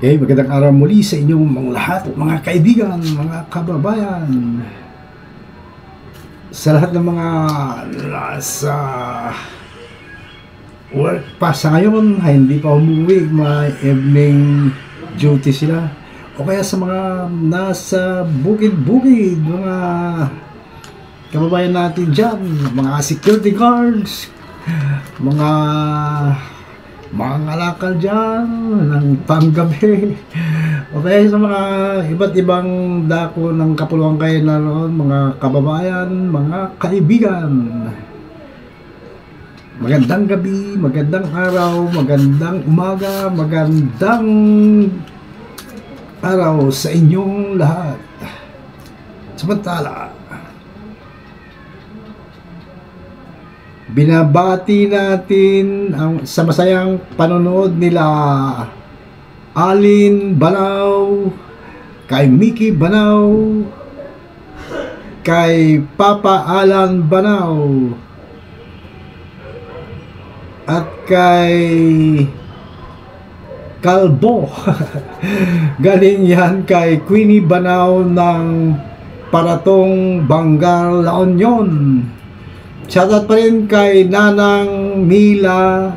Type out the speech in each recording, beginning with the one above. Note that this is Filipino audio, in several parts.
Okay, magandang araw muli sa inyong mga lahat, mga kaibigan, mga kababayan. Sa lahat ng mga nasa work pa sa ngayon, hindi pa umuwi, mga evening duty sila. O kaya sa mga nasa bukid-bukid, mga kababayan natin dyan, mga security guards, mga ngalakal dyan ng panggabi, o kaya sa mga iba't ibang dako ng kapuluan kayo naroon, mga kababayan, mga kaibigan. Magandang gabi, magandang araw, magandang umaga, magandang araw sa inyong lahat. Samantala, binabati natin sa masayang panonood nila Alin Banaw, kay Mickey Banaw, kay Papa Alan Banaw, at kay Kalbo. Galing yan kay Queenie Banaw ng Paratong, Bangar, La Union. Shoutout pa rin kay Nanang Mila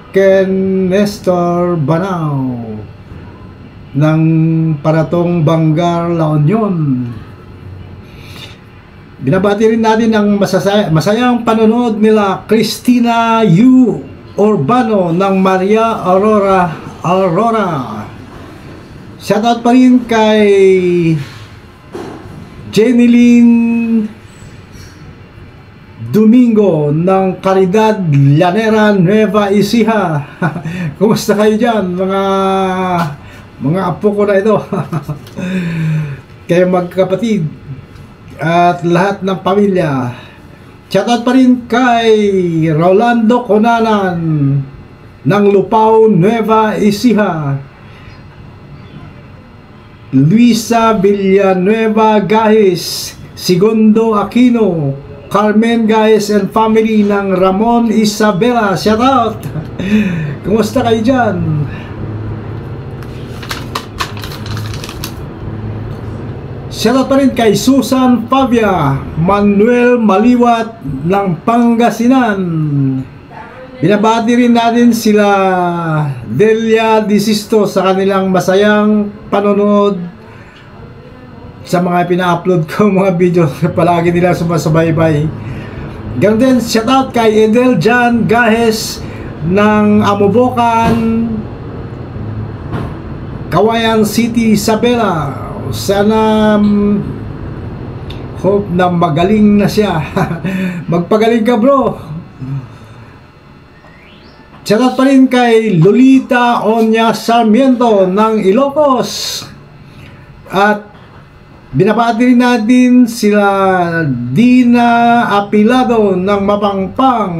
Ken Nestor Banaw ng Paratong, Bangar, La Union. Binabati rin natin ang masayang panonood nila Christina Yu Urbano ng Maria Aurora. Shoutout pa rin kay Jenilyn Domingo ng Caridad Llanera, Nueva Ecija. Kumusta kayo dyan, mga apo ko na ito? Kayo magkapatid at lahat ng pamilya. Shoutout pa rin kay Rolando Conanan ng Lupao, Nueva Ecija. Luisa Villanueva Gahis, Segundo Aquino, Carmen Guys and family ng Ramon Isabela. Shout out! Kumusta kayo dyan? Shout out pa rin kay Susan Fabia Manuel Maliwat ng Pangasinan. Binabati rin natin sila Delia Disisto sa kanilang masayang panonood sa mga pina-upload ko mga video. Palagi nila sumasabay-bay. Ganun din, shoutout kay Edel Jan Gahes ng Amubokan, Kawayan City, Isabela. Sana hope na magaling na siya. Magpagaling ka, bro. Shoutout pa rin kay Lolita Onya Sarmiento ng Ilocos. At binabati rin natin sila Dina Apilado ng Mapangpang.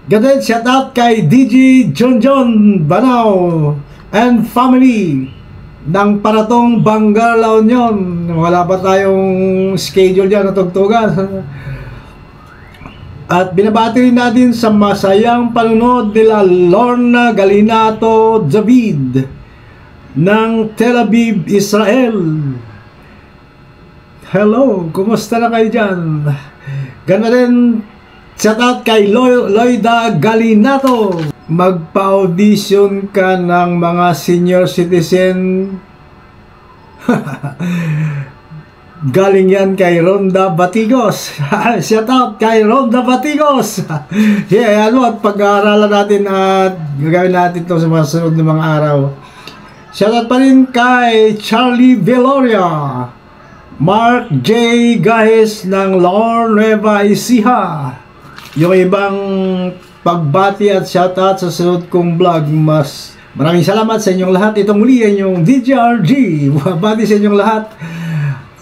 Ganun, shout out kay DJ John Banaw and family ng Paratong, Bangar, La Union. Wala pa tayong schedule dyan na tugtugan. At binabati rin natin sa masayang panunod nila Lorna Galinato David ng Tel Aviv, Israel. Hello, kumusta na kayo dyan? Ganoon rin, shout out kay Loida Galinato. Magpa-audition ka ng mga senior citizen. Galing yan kay Ronda Batigos. Shout out kay Ronda Batigos. Yeah, ano, at pag-aaralan natin at gagawin natin ito sa mga sunod na mga araw. Shoutout pa rin kay Charlie Veloria, Mark J. Gahes ng Laor, Nueva Ecija. Yung ibang pagbati at shoutout sa sunod kong vlog. Maraming salamat sa inyong lahat. Ito muli ang inyong DJRG. Bati sa inyong lahat.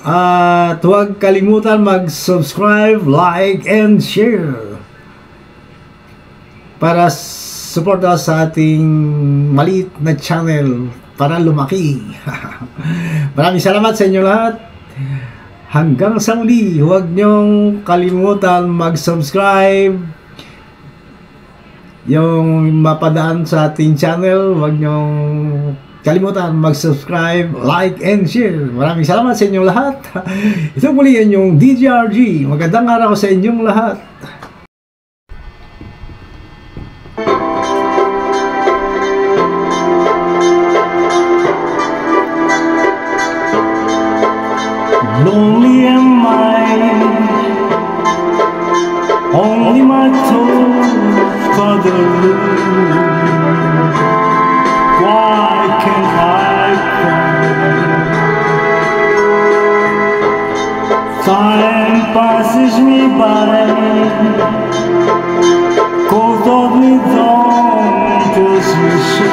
At huwag kalimutan mag-subscribe, like, and share para support us sa ating maliit na channel para lumaki. Maraming salamat sa inyo lahat. Hanggang sa muli, huwag niyong kalimutan mag-subscribe, yung mapadaan sa ating channel. Huwag niyong kalimutan mag-subscribe, like, and share. Maraming salamat sa inyong lahat. Ito muli yan yung DJRG. Magandang araw sa inyong lahat. Lonely am I, only my toes for the room. Why can't I cry? Time passes me by, cold of me dawn tells me so.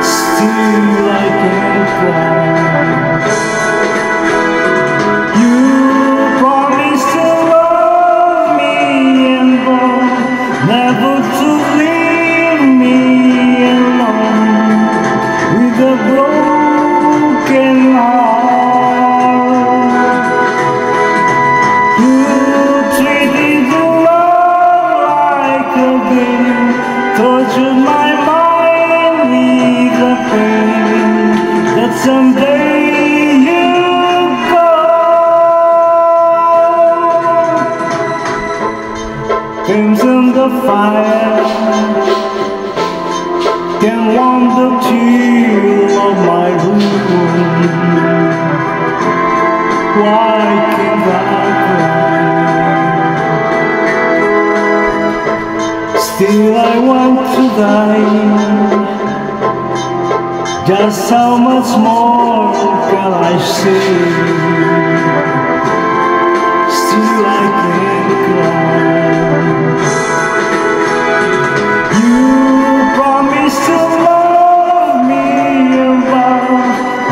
Still I can't cry. Never to leave me alone with a broken heart. You treated the love like a game, tortured my mind with the pain that someday you go. Crimson the fire can warm the chill of my room. Why can't I cry? Still I want to die. Just how much more can I say? Still I can't cry.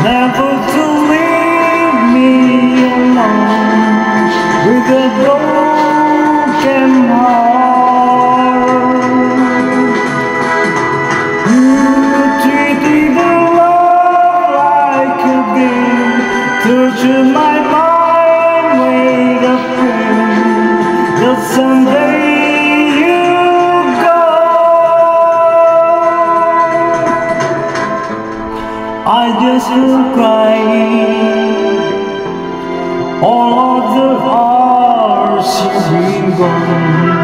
Never to leave me alone with a broken heart. You treated the love like a game, tortured my mind with a pain that someday you go. I just will cry all of the hours you've been gone.